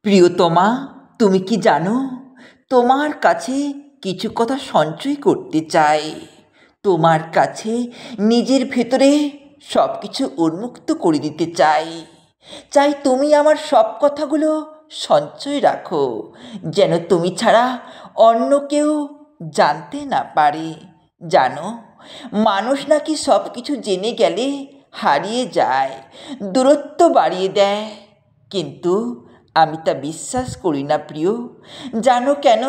প্রিয়তমা, তুমি কি জানো, তোমার কাছে কিছু কথা সঞ্চয় করতে চাই। তোমার কাছে নিজের ভেতরে সব কিছু উন্মুক্ত করে দিতে চাই। চাই তুমি আমার সব কথাগুলো সঞ্চয় রাখো, যেন তুমি ছাড়া অন্য কেউ জানতে না পারে। জানো, মানুষ নাকি সব কিছু জেনে গেলে হারিয়ে যায়, দূরত্ব বাড়িয়ে দেয়, কিন্তু আমি তা বিশ্বাস করি না প্রিয়। জানো কেন?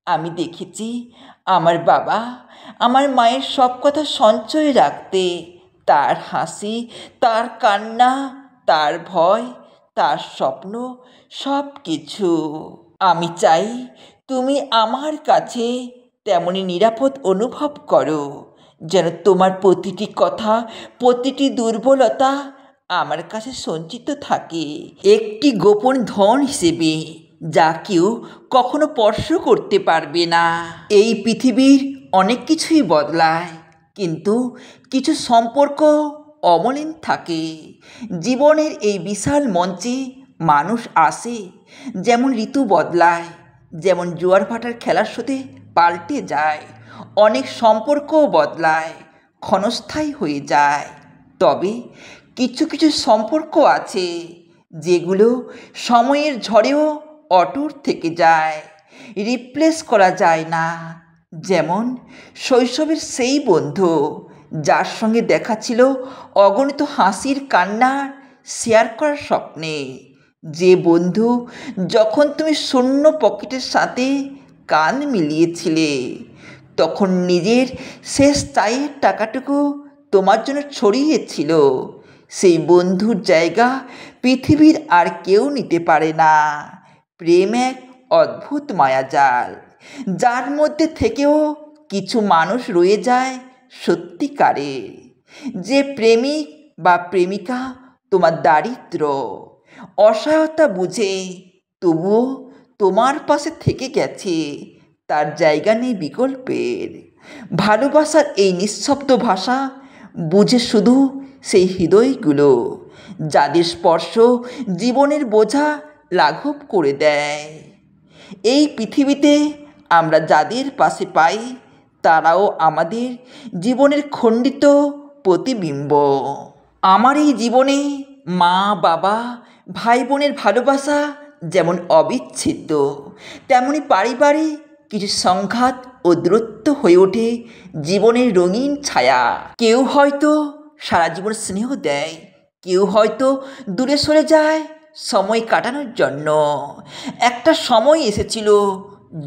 আমি দেখেছি আমার বাবা আমার মায়ের সব কথা সঞ্চয় রাখতে, তার হাসি, তার কান্না, তার ভয়, তার স্বপ্ন, সব কিছু। আমি চাই তুমি আমার কাছে তেমনই নিরাপদ অনুভব করো, যেন তোমার প্রতিটি কথা, প্রতিটি দুর্বলতা আমার কাছে সঞ্চিত থাকে একটি গোপন ধন হিসেবে, যা কেউ কখনো স্পর্শ করতে পারবে না। এই পৃথিবীর অনেক কিছুই বদলায়, কিন্তু কিছু সম্পর্ক অমলিন থাকে। জীবনের এই বিশাল মঞ্চে মানুষ আসে, যেমন ঋতু বদলায়, যেমন জোয়ার ভাটার খেলার সাথে পাল্টে যায়। অনেক সম্পর্কও বদলায়, ক্ষণস্থায়ী হয়ে যায়। তবে কিছু কিছু সম্পর্ক আছে যেগুলো সময়ের ঝড়েও অটুট থেকে যায়, রিপ্লেস করা যায় না। যেমন শৈশবের সেই বন্ধু, যার সঙ্গে দেখা ছিল অগণিত হাসির, কান্নার, শেয়ার করার স্বপ্নে। যে বন্ধু যখন তুমি শূন্য পকেটের সাথে কান মিলিয়েছিলে, তখন নিজের শেষ চায়ের টাকাটুকু তোমার জন্য ছড়িয়েছিল। সেই বন্ধুর জায়গা পৃথিবীর আর কেউ নিতে পারে না। প্রেম এক অদ্ভুত মায়াজাল, যার মধ্যে থেকেও কিছু মানুষ রয়ে যায় সত্যিকারের। যে প্রেমিক বা প্রেমিকা তোমার দারিদ্র, অসহায়তা বুঝে তবুও তোমার পাশে থেকে গেছে, তার জায়গা নেই বিকল্পের। ভালোবাসার এই নিঃশব্দ ভাষা বুঝে শুধু সেই হৃদয়গুলো, যাদের স্পর্শ জীবনের বোঝা লাঘব করে দেয়। এই পৃথিবীতে আমরা যাদের পাশে পাই, তারাও আমাদের জীবনের খণ্ডিত প্রতিবিম্ব। আমার এই জীবনে মা, বাবা, ভাই বোনের ভালোবাসা যেমন অবিচ্ছেদ্য, তেমনি পারিবারিক কিছু সংঘাত ও দূরত্ব হয়ে ওঠে জীবনের রঙিন ছায়া। কেউ হয়তো সারা জীবন স্নেহ দেয়, কেউ হয়তো দূরে সরে যায় সময় কাটানোর জন্য। একটা সময় এসেছিল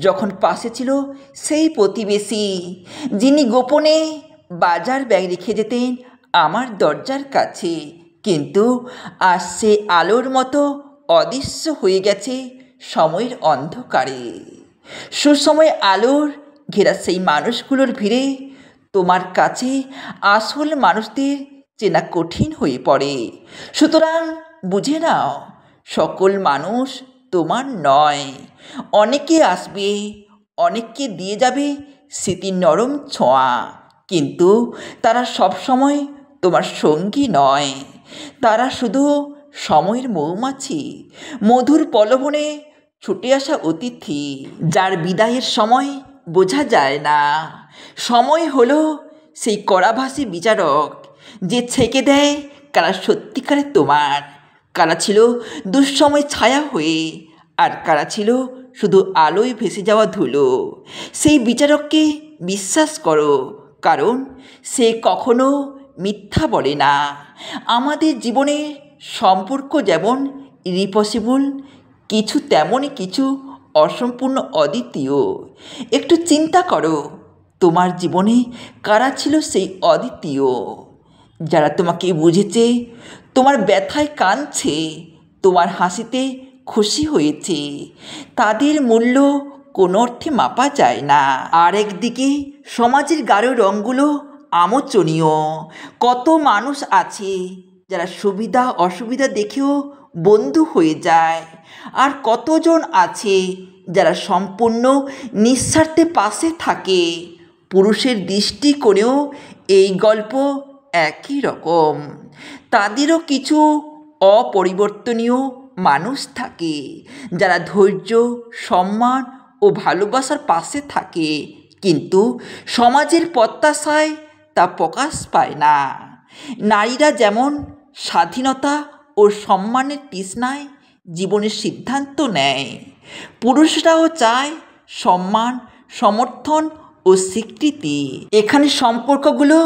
যখন পাশে ছিল সেই প্রতিবেশী, যিনি গোপনে বাজার ব্যাগ রেখে যেতেন আমার দরজার কাছে, কিন্তু আজ সে আলোর মতো অদৃশ্য হয়ে গেছে সময়ের অন্ধকারে। সুসময় আলোর ঘেরা সেই মানুষগুলোর ভিড়ে তোমার কাছে আসল মানুষদের চেনা কঠিন হয়ে পড়ে। সুতরাং বুঝে নাও, সকল মানুষ তোমার নয়। অনেকে আসবে, অনেককে দিয়ে যাবে স্মৃতির নরম ছোঁয়া, কিন্তু তারা সবসময় তোমার সঙ্গী নয়। তারা শুধু সময়ের মৌমাছি, মধুর প্রলোভনে ছুটে আসা অতিথি, যার বিদায়ের সময় বোঝা যায় না। সময় হলো সেই কড়াভাষী বিচারক, যে ছেঁকে দেয় কারা সত্যিকারে তোমার, কারা ছিল দুঃসময় ছায়া হয়ে, আর কারা ছিল শুধু আলোয় ভেসে যাওয়া ধুলো। সেই বিচারককে বিশ্বাস করো, কারণ সে কখনো মিথ্যা বলে না। আমাদের জীবনে সম্পর্ক যেমন ইরিপসিবল, কিছু তেমনই কিছু অসম্পূর্ণ, অদ্বিতীয়। একটু চিন্তা করো, তোমার জীবনে কারা ছিল সেই অদ্বিতীয়, যারা তোমাকে বুঝেছে, তোমার ব্যথায় কাঁদছে, তোমার হাসিতে খুশি হয়েছে। তাদের মূল্য কোনো অর্থে মাপা যায় না। আর একদিকে সমাজের গাঢ় রঙগুলো আমোচনীয়। কত মানুষ আছে যারা সুবিধা অসুবিধা দেখেও বন্ধু হয়ে যায়, আর কতজন আছে যারা সম্পূর্ণ নিঃস্বার্থে পাশে থাকে। পুরুষের দৃষ্টিকোণেও এই গল্প একই রকম। তাদেরও কিছু অপরিবর্তনীয় মানুষ থাকে যারা ধৈর্য, সম্মান ও ভালোবাসার পাশে থাকে, কিন্তু সমাজের প্রত্যাশায় তা প্রকাশ পায় না। নারীরা যেমন স্বাধীনতা ও সম্মানের তৃষ্ণায় জীবনের সিদ্ধান্ত নেয়, পুরুষরাও চায় সম্মান, সমর্থন ও স্বীকৃতি। এখানে সম্পর্কগুলো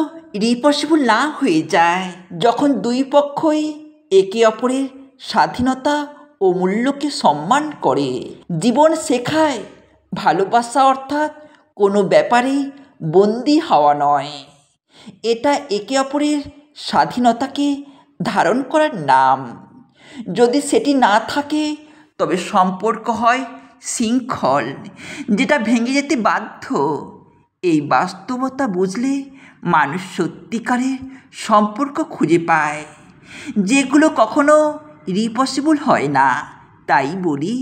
রিপসিবল না হয়ে যায় যখন দুই পক্ষই একে অপরের স্বাধীনতা ও মূল্যকে সম্মান করে। জীবন শেখায় ভালোবাসা অর্থাৎ কোনো ব্যাপারে বন্দী হওয়া নয়, এটা একে অপরের স্বাধীনতাকে ধারণ করার নাম। যদি সেটি না থাকে তবে সম্পর্ক হয় শৃঙ্খল, যেটা ভেঙে যেতে বাধ্য। এই বাস্তবতা বুঝলে মানুষ সত্যিকারের সম্পর্ক খুঁজে পায়, যেগুলো কখনো রিপসিবল হয় না। তাই বলি,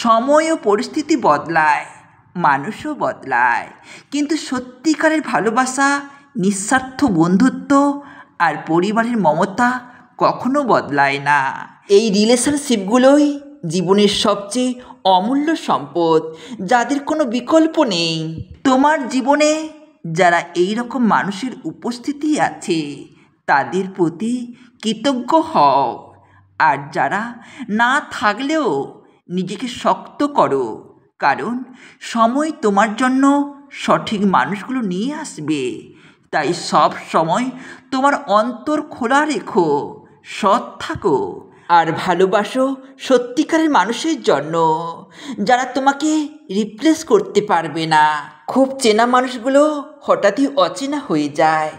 সময় ও পরিস্থিতি বদলায়, মানুষও বদলায়, কিন্তু সত্যিকারের ভালোবাসা, নিঃস্বার্থ বন্ধুত্ব আর পরিবারের মমতা কখনো বদলায় না। এই রিলেশনশিপগুলোই জীবনের সবচেয়ে অমূল্য সম্পদ, যাদের কোনো বিকল্প নেই। তোমার জীবনে যারা এই রকম মানুষের উপস্থিতি আছে তাদের প্রতি কৃতজ্ঞ হও, আর যারা না থাকলেও নিজেকে শক্ত করো, কারণ সময় তোমার জন্য সঠিক মানুষগুলো নিয়ে আসবে। তাই সব সময় তোমার অন্তর খোলা রেখো, সৎ থাকো আর ভালোবাসো সত্যিকারের মানুষের জন্য, যারা তোমাকে রিপ্লেস করতে পারবে না। খুব চেনা মানুষগুলো হঠাৎই অচেনা হয়ে যায়।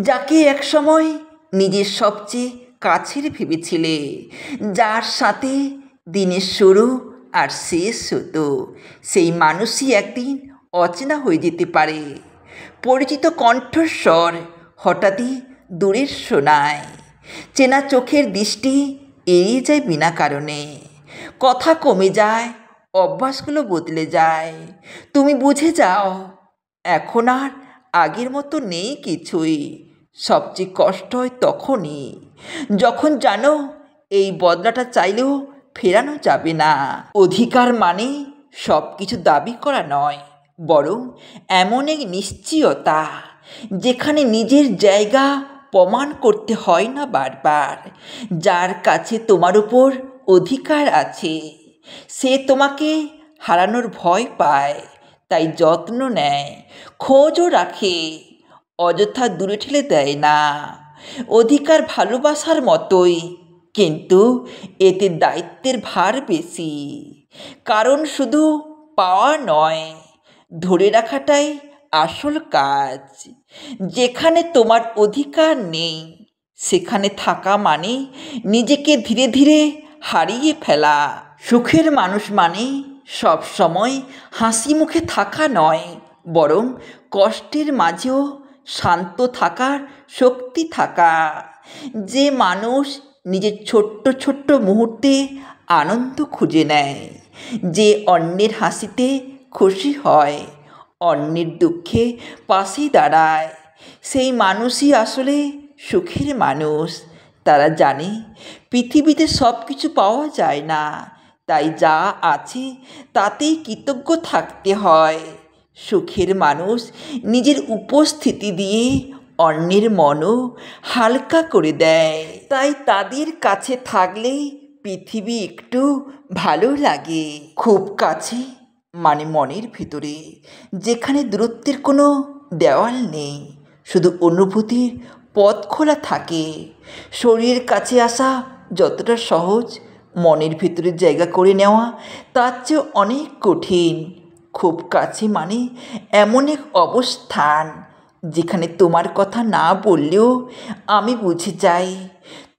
যাকে একসময় নিজের সবচেয়ে কাছের ভেবেছিলে, যার সাথে দিনের শুরু আর শেষ হতো, সেই মানুষই একদিন অচেনা হয়ে যেতে পারে। পরিচিত কণ্ঠস্বর হঠাৎই দূরের শোনায়, চেনা চোখের দৃষ্টি এড়িয়ে যায় বিনা কারণে, কথা কমে যায়, অভ্যাসগুলো বদলে যায়। তুমি বুঝে যাও এখন আর আগের মতো নেই কিছুই। সবচেয়ে কষ্ট হয় তখনই যখন জানো এই বদলাটা চাইলেও ফেরানো যাবে না। অধিকার মানে সব কিছু দাবি করা নয়, বরং এমন এক নিশ্চয়তা যেখানে নিজের জায়গা প্রমাণ করতে হয় না বারবার। যার কাছে তোমার উপর অধিকার আছে সে তোমাকে হারানোর ভয় পায়, তাই যত্ন নেয়, খোঁজও রাখে, অযথা দূরে ঠেলে দেয় না। অধিকার ভালোবাসার মতোই, কিন্তু এতে দায়িত্বের ভার বেশি। কারণ শুধু পাওয়া নয়, ধরে রাখাটাই আসল কাজ। যেখানে তোমার অধিকার নেই সেখানে থাকা মানে নিজেকে ধীরে ধীরে হারিয়ে ফেলা। সুখের মানুষ মানে সব সময় হাসি মুখে থাকা নয়, বরং কষ্টের মাঝেও শান্ত থাকার শক্তি থাকা। যে মানুষ নিজের ছোট্ট ছোট্ট মুহূর্তে আনন্দ খুঁজে নেয়, যে অন্যের হাসিতে খুশি হয়, অন্যের দুঃখে পাশে দাঁড়ায়, সেই মানুষই আসলে সুখের মানুষ। তারা জানে পৃথিবীতে সব কিছু পাওয়া যায় না, তাই যা আছে তাতেই কৃতজ্ঞ থাকতে হয়। সুখের মানুষ নিজের উপস্থিতি দিয়ে অন্যের মনও হালকা করে দেয়, তাই তাদের কাছে থাকলেই পৃথিবী একটু ভালো লাগে। খুব কাছে মানে মনের ভিতরে, যেখানে দূরত্বের কোনো দেওয়াল নেই, শুধু অনুভূতির পথ খোলা থাকে। শরীরের কাছে আসা যতটা সহজ, মনের ভিতরে জায়গা করে নেওয়া তার চেয়ে অনেক কঠিন। খুব কাছে মানে এমন এক অবস্থান যেখানে তোমার কথা না বললেও আমি বুঝে যাই,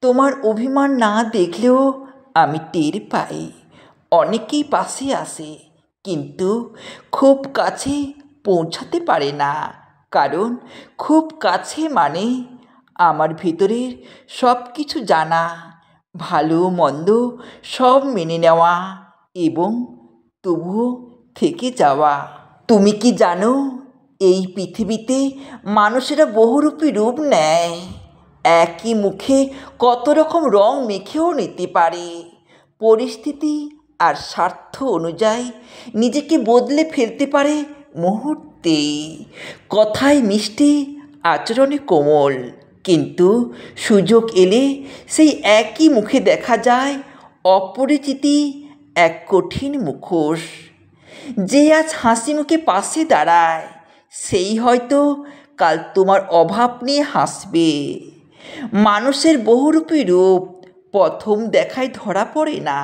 তোমার অভিমান না দেখলেও আমি টের পাই। অনেকেই পাশে আসে কিন্তু খুব কাছে পৌঁছাতে পারে না, কারণ খুব কাছে মানে আমার ভিতরের সব কিছু জানা, ভালো মন্দ সব মেনে নেওয়া এবং তবুও থেকে যাওয়া। তুমি কি জানো এই পৃথিবীতে মানুষেরা বহুরূপী রূপ নেয়, একই মুখে কত রকম রং মেখেও নিতে পারে। পরিস্থিতি আর স্বার্থ অনুযায়ী নিজেকে বদলে ফেলতে পারে মুহূর্তেই। কথায় মিষ্টি, আচরণে কোমল, কিন্তু সুযোগ এলে সেই একই মুখে দেখা যায় অপরিচিতি এক কঠিন মুখোশ। যে আজ হাসি মুখে পাশে দাঁড়ায়, সেই হয়তো কাল তোমার অভাব নিয়ে হাসবে। মানুষের বহুরূপী রূপ প্রথম দেখায় ধরা পড়ে না,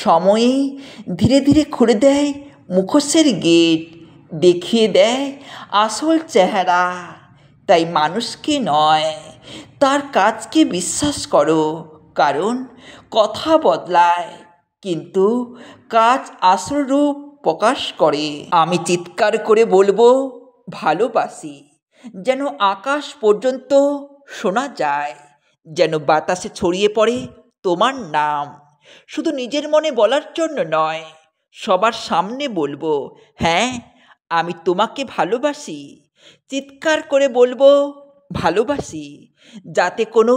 সময়ে ধীরে ধীরে খুলে দেয় মুখোশের গেট, দেখিয়ে দেয় আসল চেহারা। তাই মানুষকে নয়, তার কাজকে বিশ্বাস করো, কারণ কথা বদলায় কিন্তু কাজ আসল রূপ প্রকাশ করে। আমি চিৎকার করে বলবো ভালোবাসি, যেন আকাশ পর্যন্ত শোনা যায়, যেন বাতাসে ছড়িয়ে পড়ে তোমার নাম। শুধু নিজের মনে বলার জন্য নয়, সবার সামনে বলবো, হ্যাঁ আমি তোমাকে ভালোবাসি। চিৎকার করে বলবো ভালোবাসি, যাতে কোনো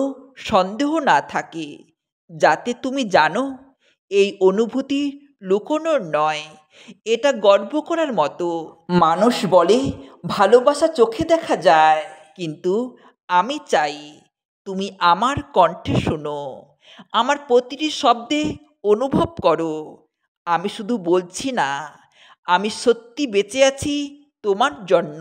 সন্দেহ না থাকে, যাতে তুমি জানো এই অনুভূতি লুকোনোর নয়, এটা গর্ব করার মতো। মানুষ বলে ভালোবাসা চোখে দেখা যায়, কিন্তু আমি চাই তুমি আমার কণ্ঠে শোনো, আমার প্রতিটি শব্দে অনুভব করো। আমি শুধু বলছি না, আমি সত্যি বেঁচে আছি তোমার জন্য।